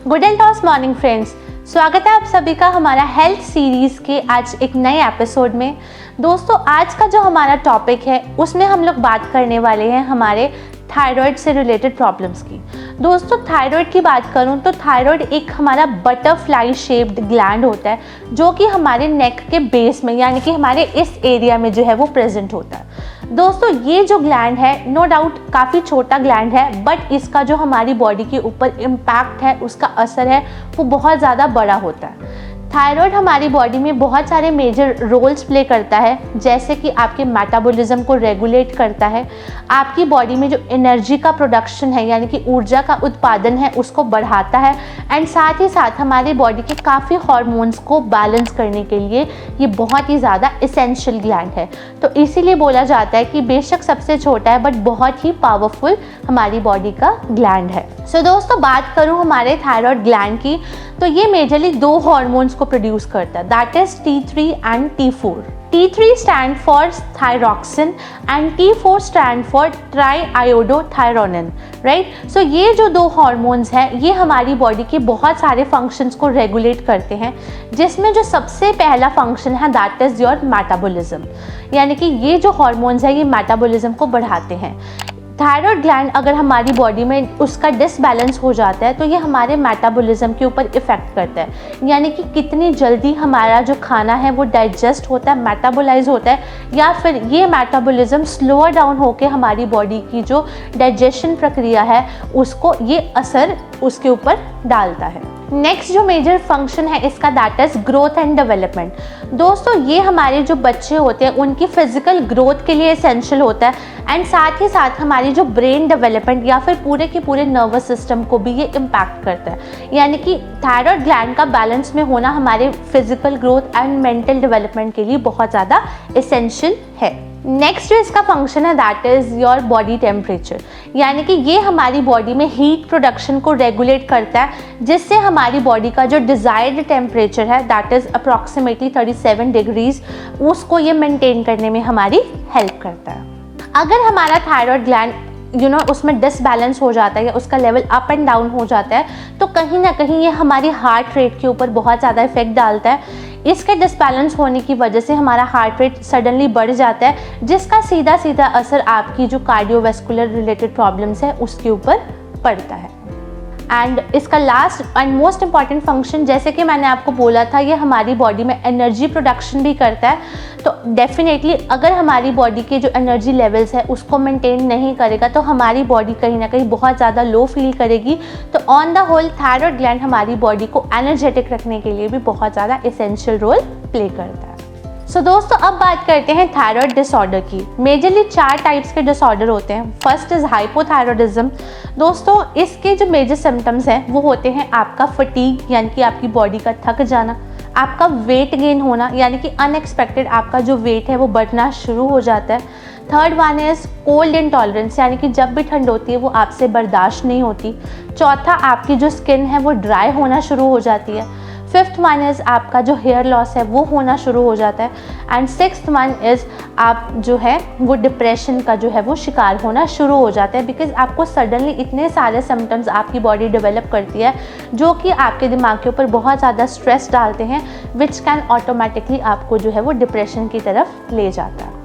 Good Altos morning friends, स्वागत है आप सभी का हमारा हेल्थ सीरीज़ के आज एक नए एपिसोड में। दोस्तों, आज का जो हमारा टॉपिक है उसमें हम लोग बात करने वाले हैं हमारे थायराइड से रिलेटेड प्रॉब्लम्स की। दोस्तों, थायराइड की बात करूं तो थायराइड एक हमारा बटरफ्लाई शेप्ड ग्लैंड होता है जो कि हमारे नेक के बेस में यानी कि हमारे इस एरिया में जो है वो प्रेजेंट होता है। दोस्तों, ये जो ग्लैंड है नो डाउट काफ़ी छोटा ग्लैंड है, बट इसका जो हमारी बॉडी के ऊपर इम्पैक्ट है, उसका असर है वो बहुत ज़्यादा बड़ा होता है। थायराइड हमारी बॉडी में बहुत सारे मेजर रोल्स प्ले करता है, जैसे कि आपके मेटाबॉलिज्म को रेगुलेट करता है, आपकी बॉडी में जो एनर्जी का प्रोडक्शन है यानी कि ऊर्जा का उत्पादन है उसको बढ़ाता है, एंड साथ ही साथ हमारी बॉडी के काफ़ी हार्मोन्स को बैलेंस करने के लिए ये बहुत ही ज़्यादा एसेंशियल ग्लैंड है। तो इसीलिए बोला जाता है कि बेशक सबसे छोटा है बट बहुत ही पावरफुल हमारी बॉडी का ग्लैंड है। सो दोस्तों, बात करूँ हमारे थायराइड ग्लैंड की तो ये मेजरली दो हार्मोन्स को प्रोड्यूस करता है, that is T3 and T4। T3 stand for thyroxine and T4 stand for triiodothyronine, right. So ये जो दो हार्मोन्स हैं ये हमारी बॉडी के बहुत सारे फंक्शंस को रेगुलेट करते हैं, जिसमें जो सबसे पहला फंक्शन है दैट इज योर मेटाबॉलिज्म, यानी कि ये जो हार्मोन्स है ये मेटाबॉलिज्म को बढ़ाते हैं। थायराइड ग्लैंड अगर हमारी बॉडी में उसका डिसबैलेंस हो जाता है तो ये हमारे मेटाबॉलिज्म के ऊपर इफ़ेक्ट करता है, यानी कि कितनी जल्दी हमारा जो खाना है वो डाइजेस्ट होता है, मेटाबोलाइज होता है, या फिर ये मेटाबॉलिज्म स्लोअर डाउन होकर हमारी बॉडी की जो डाइजेशन प्रक्रिया है उसको ये असर उसके ऊपर डालता है। नेक्स्ट जो मेजर फंक्शन है इसका that is growth and development. दोस्तों, ये हमारे जो बच्चे होते हैं उनकी फिजिकल ग्रोथ के लिए एसेंशियल होता है, एंड साथ ही साथ हमारी जो ब्रेन डेवलपमेंट या फिर पूरे के पूरे नर्वस सिस्टम को भी ये इम्पैक्ट करता है, यानी कि थायराइड ग्लैंड का बैलेंस में होना हमारे physical growth and mental development के लिए बहुत ज़्यादा एसेंशियल है। नेक्स्ट जो इसका फंक्शन है that is your body temperature, यानी कि ये हमारी बॉडी में हीट प्रोडक्शन को रेगुलेट करता है, जिससे हमारी बॉडी का जो डिज़ायर्ड टेम्परेचर है दैट इज़ अप्रॉक्सीमेटली 37 डिग्रीज, उसको ये मेंटेन करने में हमारी हेल्प करता है। अगर हमारा थायराइड ग्लैंड उसमें डिसबैलेंस हो जाता है या उसका लेवल अप एंड डाउन हो जाता है तो कहीं ना कहीं ये हमारी हार्ट रेट के ऊपर बहुत ज़्यादा इफेक्ट डालता है। इसके डिसबैलेंस होने की वजह से हमारा हार्ट रेट सडनली बढ़ जाता है, जिसका सीधा सीधा असर आपकी जो कार्डियोवैस्कुलर रिलेटेड प्रॉब्लम्स है उसके ऊपर पड़ता है। एंड इसका last and most important function, जैसे कि मैंने आपको बोला था, ये हमारी बॉडी में एनर्जी प्रोडक्शन भी करता है। तो डेफिनेटली अगर हमारी बॉडी के जो एनर्जी लेवल्स है उसको मेंटेन नहीं करेगा तो हमारी बॉडी कहीं ना कहीं बहुत ज़्यादा लो फील करेगी। तो on the whole thyroid gland हमारी बॉडी को एनर्जेटिक रखने के लिए भी बहुत ज़्यादा एसेंशियल रोल प्ले करता है। सो दोस्तों, अब बात करते हैं थायराइड डिसऑर्डर की। मेजरली 4 टाइप्स के डिसऑर्डर होते हैं। First is hypothyroidism. दोस्तों, इसके जो मेजर सिम्टम्स हैं वो होते हैं आपका फटीग, यानी कि आपकी बॉडी का थक जाना, आपका वेट गेन होना, यानी कि अनएक्सपेक्टेड आपका जो वेट है वो बढ़ना शुरू हो जाता है। Third one is cold intolerance, यानी कि जब भी ठंड होती है वो आपसे बर्दाश्त नहीं होती। चौथा, आपकी जो स्किन है वो ड्राई होना शुरू हो जाती है। फिफ्थ वन इज़ आपका जो हेयर लॉस है वो होना शुरू हो जाता है। एंड सिक्स्थ वन इज़ आप जो है वो डिप्रेशन का जो है वो शिकार होना शुरू हो जाता है, बिकॉज आपको सडनली इतने सारे सिम्टम्स आपकी बॉडी डेवलप करती है जो कि आपके दिमाग के ऊपर बहुत ज़्यादा स्ट्रेस डालते हैं, विच कैन ऑटोमेटिकली आपको जो है वो डिप्रेशन की तरफ ले जाता है।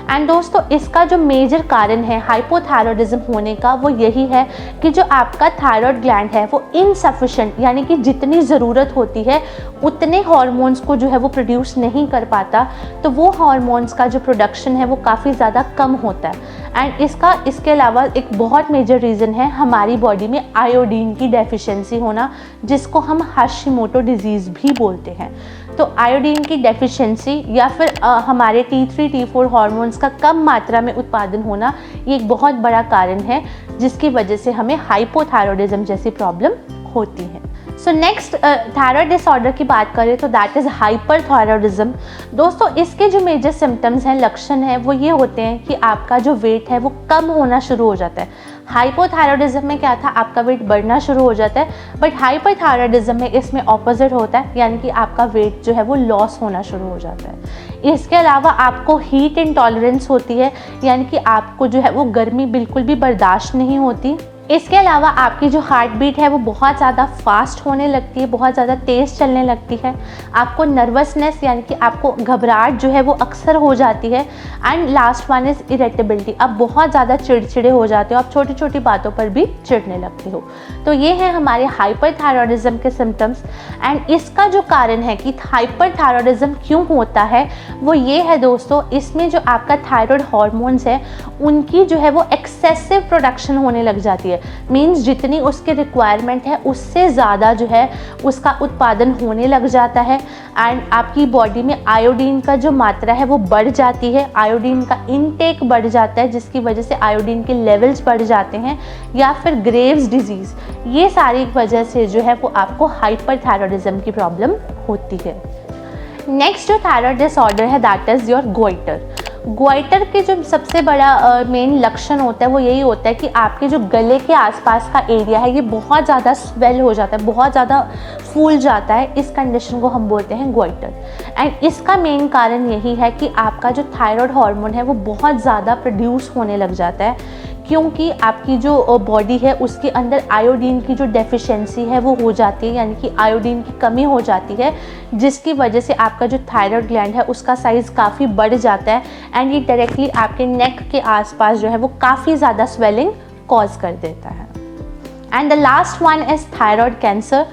एंड दोस्तों, इसका जो मेजर कारण है हाइपोथायरॉयडिज्म होने का वो यही है कि जो आपका थायराइड ग्लैंड है वो इनसफिशिएंट, यानी कि जितनी ज़रूरत होती है उतने हार्मोन्स को जो है वो प्रोड्यूस नहीं कर पाता। तो वो हार्मोन्स का जो प्रोडक्शन है वो काफ़ी ज़्यादा कम होता है। एंड इसके अलावा एक बहुत मेजर रीज़न है हमारी बॉडी में आयोडीन की डेफिशिएंसी होना, जिसको हम हाशिमोटो डिजीज़ भी बोलते हैं। तो आयोडीन की डेफिशिएंसी या फिर हमारे T3 T4 हार्मोन्स का कम मात्रा में उत्पादन होना ये एक बहुत बड़ा कारण है जिसकी वजह से हमें हाइपोथायरॉयडिज्म जैसी प्रॉब्लम होती है। सो नेक्स्ट थायराइड डिसऑर्डर की बात करें तो दैट इज़ हाइपरथायरॉयडिज्म। दोस्तों, इसके जो मेजर सिम्टम्स हैं, लक्षण हैं, वो ये होते हैं कि आपका जो वेट है वो कम होना शुरू हो जाता है। हाइपोथायरॉयडिज्म में क्या था, आपका वेट बढ़ना शुरू हो जाता है, बट हाइपरथायरॉयडिज्म में इसमें ऑपोजिट होता है, यानी कि आपका वेट जो है वो लॉस होना शुरू हो जाता है। इसके अलावा आपको हीट इंटॉलरेंस होती है, यानी कि आपको जो है वो गर्मी बिल्कुल भी बर्दाश्त नहीं होती। इसके अलावा आपकी जो हार्ट बीट है वो बहुत ज़्यादा फास्ट होने लगती है, बहुत ज़्यादा तेज़ चलने लगती है। आपको नर्वसनेस यानी कि आपको घबराहट जो है वो अक्सर हो जाती है। And last one is irritability, आप बहुत ज़्यादा चिड़चिड़े हो जाते हो, आप छोटी छोटी बातों पर भी चिढ़ने लगते हो। तो ये है हमारे हाइपरथायरॉयडिज्म के सिम्टम्स। एंड इसका जो कारण है कि हाइपरथायरॉयडिज्म क्यों होता है वो ये है दोस्तों, इसमें जो आपका थायराइड हार्मोन्स है उनकी जो है वो एक्सेसिव प्रोडक्शन होने लग जाती है। मीन्स जितनी उसके रिक्वायरमेंट है उससे ज़्यादा जो है उसका उत्पादन होने लग जाता है। एंड आपकी बॉडी में आयोडीन का जो मात्रा है वो बढ़ जाती है, आयोडीन का इनटेक बढ़ जाता है, जिसकी वजह से आयोडीन के लेवल्स बढ़ जाते हैं, या फिर ग्रेव्स डिजीज़, ये सारी वजह से जो है वो आपको हाइपरथायरॉयडिज्म की प्रॉब्लम होती है। नेक्स्ट जो थायराइड डिसऑर्डर है that is your goitre. Goitre के जो सबसे बड़ा मेन लक्षण होता है वो यही होता है कि आपके जो गले के आसपास का एरिया है ये बहुत ज़्यादा स्वेल हो जाता है, बहुत ज़्यादा फूल जाता है। इस कंडीशन को हम बोलते हैं गोइटर। एंड इसका मेन कारण यही है कि आपका जो थायराइड हार्मोन है वो बहुत ज़्यादा प्रोड्यूस होने लग जाता है, क्योंकि आपकी जो बॉडी है उसके अंदर आयोडीन की जो डेफिशिएंसी है वो हो जाती है, यानी कि आयोडीन की कमी हो जाती है, जिसकी वजह से आपका जो थायराइड ग्लैंड है उसका साइज़ काफ़ी बढ़ जाता है। एंड ये डायरेक्टली आपके नेक के आसपास जो है वो काफ़ी ज़्यादा स्वेलिंग कॉज कर देता है। And the last one is thyroid cancer.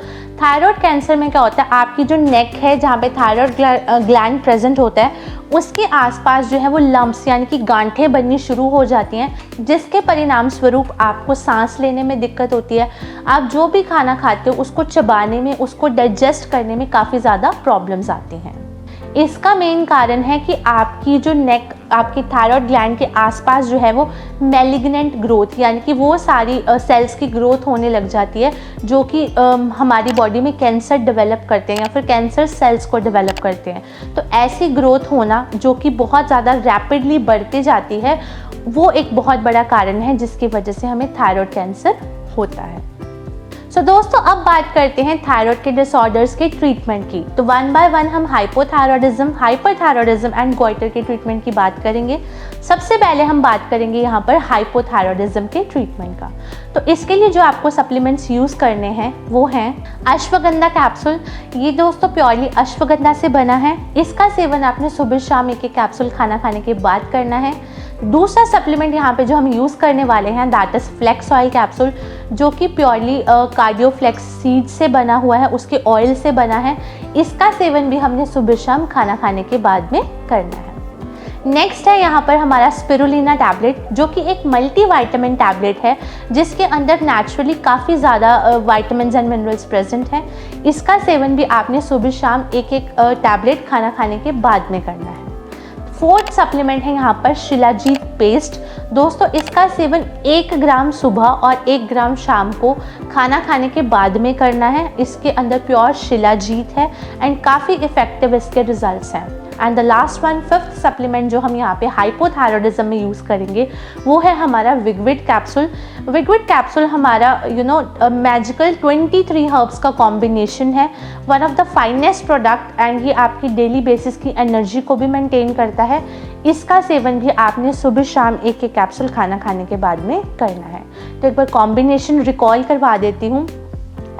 Thyroid cancer में क्या होता है, आपकी जो नेक है जहाँ पे थायराइड ग्लैंड प्रेजेंट होता है उसके आसपास जो है वो लम्प्स यानी कि गांठें बननी शुरू हो जाती हैं, जिसके परिणाम स्वरूप आपको सांस लेने में दिक्कत होती है। आप जो भी खाना खाते हो उसको चबाने में, उसको डाइजेस्ट करने में काफ़ी ज़्यादा प्रॉब्लम्स आती हैं। इसका मेन कारण है कि आपकी जो नेक, आपकी थायराइड ग्लैंड के आसपास जो है वो मैलिग्नेंट ग्रोथ यानी कि वो सारी सेल्स की ग्रोथ होने लग जाती है जो कि हमारी बॉडी में कैंसर डेवलप करते हैं या फिर कैंसर सेल्स को डेवलप करते हैं। तो ऐसी ग्रोथ होना जो कि बहुत ज़्यादा रैपिडली बढ़ती जाती है वो एक बहुत बड़ा कारण है जिसकी वजह से हमें थायराइड कैंसर होता है। सो दोस्तों अब बात करते हैं थायराइड के डिसऑर्डर्स के ट्रीटमेंट की। तो वन बाय वन हम हाइपोथायरॉयडिज्म, हाइपरथायरॉयडिज्म एंड गोइटर के ट्रीटमेंट की बात करेंगे। सबसे पहले हम बात करेंगे यहाँ पर हाइपोथायरॉयडिज्म के ट्रीटमेंट का। तो इसके लिए जो आपको सप्लीमेंट्स यूज़ करने हैं वो हैं अश्वगंधा कैप्सूल। ये दोस्तों प्योरली अश्वगंधा से बना है। इसका सेवन आपने सुबह शाम एक कैप्सूल खाना खाने के बाद करना है। दूसरा सप्लीमेंट यहाँ पे जो हम यूज़ करने वाले हैं that is flax oil capsule, जो कि प्योरली कार्डियोफ्लेक्स सीड से बना हुआ है, उसके ऑयल से बना है। इसका सेवन भी हमने सुबह शाम खाना खाने के बाद में करना है। नेक्स्ट है यहाँ पर हमारा स्पिरुलिना टैबलेट, जो कि एक मल्टीविटामिन टैबलेट है जिसके अंदर नेचुरली काफ़ी ज़्यादा विटामिन्स एंड मिनरल्स प्रेजेंट हैं। इसका सेवन भी आपने सुबह शाम एक टैबलेट खाना खाने के बाद में करना है। फोर्थ सप्लीमेंट है यहाँ पर शिलाजीत पेस्ट। दोस्तों इसका सेवन 1 ग्राम सुबह और 1 ग्राम शाम को खाना खाने के बाद में करना है। इसके अंदर प्योर शिलाजीत है एंड काफ़ी इफ़ेक्टिव इसके रिजल्ट्स हैं। And the last one, fifth supplement जो हम यहाँ पे हाइपोथायरॉयडिज्म में यूज़ करेंगे वो है हमारा विगविड कैप्सूल। विगविड कैप्सूल हमारा मैजिकल 23 हर्ब्स का कॉम्बिनेशन है, one of the finest product. And ये आपकी डेली बेसिस की एनर्जी को भी मेंटेन करता है। इसका सेवन भी आपने सुबह शाम एक कैप्सूल खाना खाने के बाद में करना है। तो एक बार कॉम्बिनेशन रिकॉल करवा देती हूँ।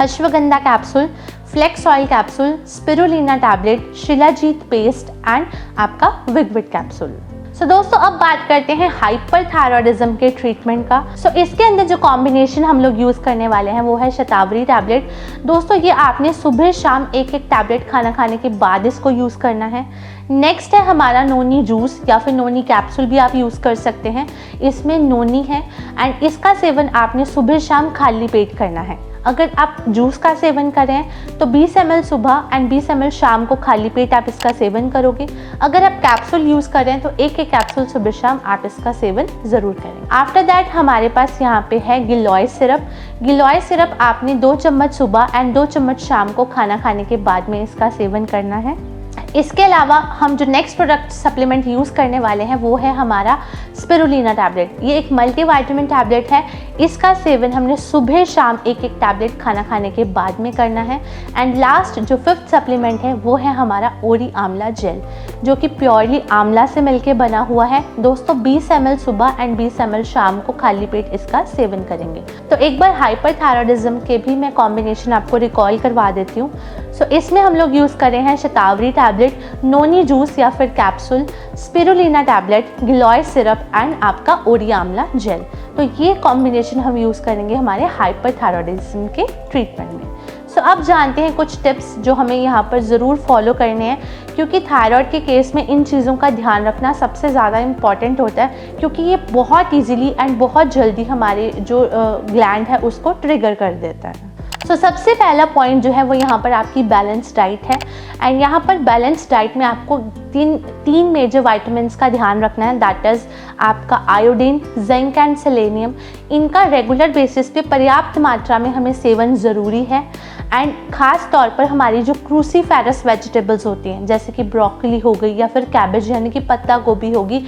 Ashwagandha capsule, flax oil capsule, spirulina tablet, shilajit paste and आपका विगविड कैप्सूल। सो दोस्तों अब बात करते हैं हाइपरथायरॉयडिज्म के ट्रीटमेंट का। इसके अंदर जो कॉम्बिनेशन हम लोग यूज़ करने वाले हैं वो है शतावरी टैबलेट। दोस्तों ये आपने सुबह शाम एक टैबलेट खाना खाने के बाद इसको यूज़ करना है। नेक्स्ट है हमारा नोनी जूस या फिर नोनी कैप्सूल भी आप यूज़ कर सकते हैं। इसमें नोनी है एंड इसका सेवन आपने सुबह शाम खाली पेट करना है। अगर आप जूस का सेवन करें तो 20 ml सुबह एंड 20 ml शाम को खाली पेट आप इसका सेवन करोगे। अगर आप कैप्सूल यूज़ करें तो एक कैप्सूल सुबह शाम आप इसका सेवन ज़रूर करें। आफ्टर दैट हमारे पास यहाँ पे है गिलोय सिरप। गिलोय सिरप आपने 2 चम्मच सुबह एंड 2 चम्मच शाम को खाना खाने के बाद में इसका सेवन करना है। इसके अलावा हम जो नेक्स्ट प्रोडक्ट सप्लीमेंट यूज़ करने वाले हैं वो है हमारा स्पिरुलिना टैबलेट। ये एक मल्टीविटामिन टैबलेट है। इसका सेवन हमने सुबह शाम एक एक टैबलेट खाना खाने के बाद में करना है। एंड लास्ट जो फिफ्थ सप्लीमेंट है वो है हमारा ओरी आंवला जेल, जो कि प्योरली आंवला से मिलके बना हुआ है। दोस्तों 20 ml सुबह एंड 20 ml शाम को खाली पेट इसका सेवन करेंगे। तो एक बार हाइपरथायरॉयडिज्म के भी मैं कॉम्बिनेशन आपको रिकॉल करवा देती हूँ। सो इसमें हम लोग यूज़ कर रहे हैं शतावरी टैबलेट, नोनी जूस या फिर capsule, spirulina tablet, giloy syrup and आपका ओरी आंवला जेल। तो ये कॉम्बिनेशन हम यूज़ करेंगे हमारे हाइपरथायरॉयडिज्म के ट्रीटमेंट में। सो अब जानते हैं कुछ टिप्स जो हमें यहाँ पर ज़रूर फॉलो करने हैं, क्योंकि थायराइड के केस में इन चीज़ों का ध्यान रखना सबसे ज़्यादा इम्पॉर्टेंट होता है, क्योंकि ये बहुत ईजीली एंड बहुत जल्दी हमारे जो ग्लैंड है उसको ट्रिगर कर देता है। सो सबसे पहला पॉइंट जो है वो यहाँ पर आपकी बैलेंस डाइट है। एंड यहाँ पर बैलेंस डाइट में आपको तीन मेजर वाइटामिन्स का ध्यान रखना है। दैट इज़ आपका आयोडीन, जिंक एंड सेलेनियम। इनका रेगुलर बेसिस पे पर्याप्त मात्रा में हमें सेवन ज़रूरी है। एंड ख़ास तौर पर हमारी जो क्रूसीफेरस वेजिटेबल्स होती हैं, जैसे कि ब्रोकली हो गई या फिर कैबेज यानी कि पत्ता गोभी होगी,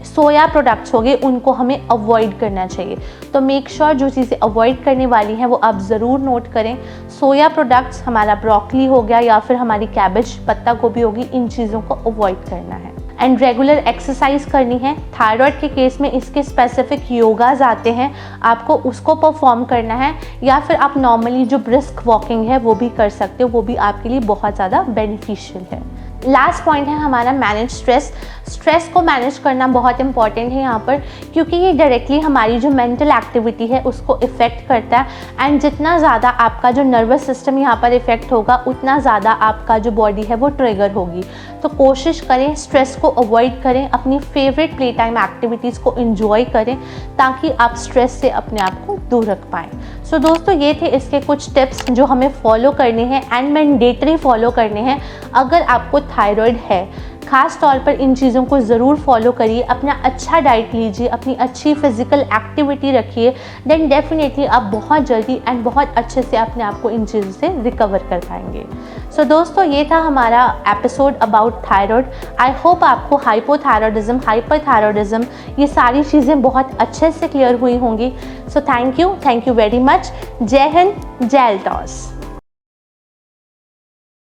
सोया प्रोडक्ट्स हो गए, उनको हमें अवॉइड करना चाहिए। तो मेक श्योर जो चीज़ें अवॉइड करने वाली हैं वो आप ज़रूर नोट करें। सोया प्रोडक्ट्स, हमारा ब्रोकली हो गया या फिर हमारी कैबेज पत्ता गोभी होगी, इन चीज़ों को अवॉइड करना है। एंड रेगुलर एक्सरसाइज करनी है। थायराइड के केस में इसके स्पेसिफिक योगाज आते हैं, आपको उसको परफॉर्म करना है, या फिर आप नॉर्मली जो ब्रिस्क वॉकिंग है वो भी कर सकते हो, वो भी आपके लिए बहुत ज़्यादा बेनिफिशियल है। लास्ट पॉइंट है हमारा मैनेज स्ट्रेस। स्ट्रेस को मैनेज करना बहुत इंपॉर्टेंट है यहाँ पर, क्योंकि ये डायरेक्टली हमारी जो मेंटल एक्टिविटी है उसको इफ़ेक्ट करता है। एंड जितना ज़्यादा आपका जो नर्वस सिस्टम यहाँ पर इफ़ेक्ट होगा, उतना ज़्यादा आपका जो बॉडी है वो ट्रिगर होगी। तो कोशिश करें स्ट्रेस को अवॉइड करें, अपनी फेवरेट प्ले टाइम एक्टिविटीज़ को एंजॉय करें, ताकि आप स्ट्रेस से अपने आप को दूर रख पाएँ। सो दोस्तों ये थे इसके कुछ टिप्स जो हमें फॉलो करने हैं एंड मैंडेटरी फॉलो करने हैं अगर आपको थायराइड है। खास तौर पर इन चीज़ों को ज़रूर फॉलो करिए, अपना अच्छा डाइट लीजिए, अपनी अच्छी फिजिकल एक्टिविटी रखिए, देन डेफिनेटली आप बहुत जल्दी एंड बहुत अच्छे से अपने आप को इन चीज़ों से रिकवर कर पाएंगे। सो दोस्तों ये था हमारा episode about thyroid. I hope आपको हाइपोथायरॉयडिज्म, हाइपरथायरॉयडिज्म ये सारी चीज़ें बहुत अच्छे से क्लियर हुई होंगी। So thank you very much. जय हिंद, जय अल्टॉस।